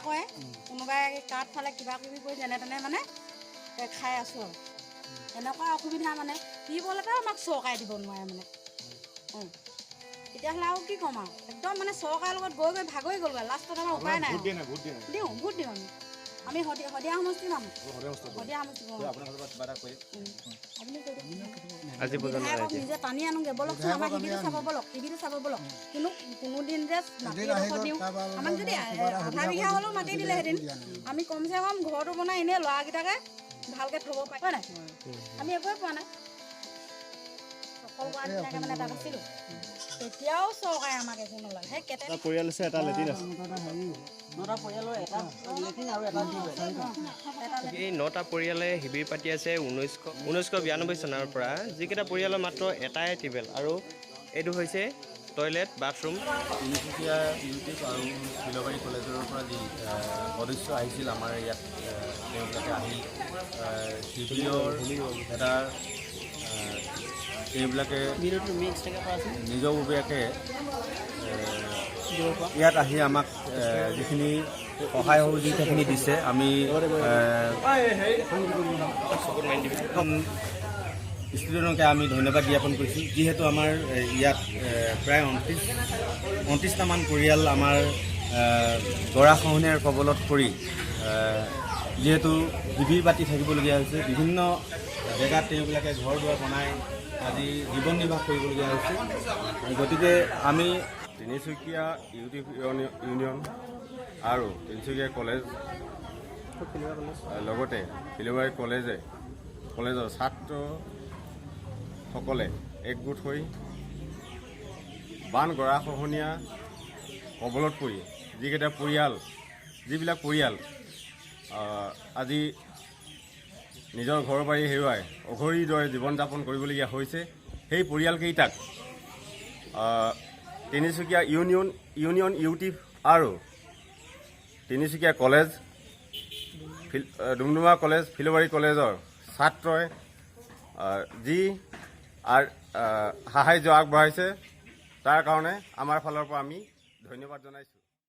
কৰে, কোনোবাই কাঠ ফালে কিবা কিবি কৰি যেনে তেনে মানে খাই আছোঁ আৰু এনেকুৱা অসুবিধা মানে টিউবৱেলতেও আমাক চৰকাৰে দিব নোৱাৰে মানে তেতিয়াহ'লে আৰু কি ক'ম আৰু একদম মানে চৰকাৰৰ লগত গৈ গৈ ভাগৰি গ'লগৈ লাষ্টত আমাৰ উপায় নাই দিওঁ ভোট দিওঁ আমি শদিয়া সমষ্টি মানুহ শদিয়া সমষ্টি বিধায়কক নিজে টানি আনোগৈ বলকচোন আমাৰ টিভিটো চাব বলক কিন্তু কোনোদিন যে মাটি দিওঁ আমাক যদি আধা বিঘা হ'লেও মাটি দিলেহেঁতেন আমি কমচে কম ঘৰটো বনাই এনেই ল'ৰাকেইটাকে ভালকৈ থ'ব পাৰি হয় নাই আমি একোৱে পোৱা নাই সফল কৰা নিচিনাকৈ মানে তাত আছিলোঁ তেতিয়াও চৰকাৰে আমাক একো নলয় সেই কেইটা পৰিয়াল আছে এটা লেট্ৰিন আছে এই 9টা পৰিয়ালে শিবিৰ পাতি আছে 1992 চনৰ পৰা যিকেইটা পৰিয়ালৰ মাত্ৰ এটাই টিউবৱেল আৰু এইটো হৈছে টয়লেট বাথৰুম তিনিচুকীয়া ইউটিউব আৰু ফিলবাৰী কলেজৰ পৰা যি সদস্য আহিছিল আমাৰ ইয়াত তেওঁলোকে আহি শিবিৰৰ এটা এইবিলাকে নিজৰববীয়াকৈ ইয়াত আহি আমাক যিখিনি সহায় সহযোগিতাখিনি দিছে আমি ষ্টুডেণ্টকে আমি ধন্যবাদ জ্ঞাপন কৰিছোঁ যিহেতু আমাৰ ইয়াত প্ৰায় 29টামান পৰিয়াল আমাৰ গৰাখহনীয়াৰ কবলত পৰি যিহেতু শিবিৰ পাতি থাকিবলগীয়া হৈছে বিভিন্ন জেগাত তেওঁবিলাকে ঘৰ দুৱাৰ বনাই আজি জীৱন নিৰ্বাহ কৰিবলগীয়া হৈছে গতিকে আমি তিনিচুকীয়া ইউটিউব ইউনিয়ন আৰু তিনিচুকীয়া কলেজ লগতে ফিলবাৰী কলেজৰ ছাত্ৰসকলে একগোট হৈ বান গৰাখহনীয়া কবলত পৰি যিবিলাক পৰিয়াল আজি নিজৰ ঘৰ বাৰী হেৰুৱাই অঘৰীৰ দৰে জীৱন যাপন কৰিবলগীয়া হৈছে সেই পৰিয়ালকেইটাক তিনিচুকীয়া ইউনিয়ন ইউটিউব আৰু তিনিচুকীয়া কলেজ ডুমডুমা কলেজ ফিলবাৰী কলেজৰ ছাত্ৰই যি সাহায্য আগবঢ়াইছে তাৰ কাৰণে আমাৰ ফালৰ পৰা আমি ধন্যবাদ জনাইছোঁ।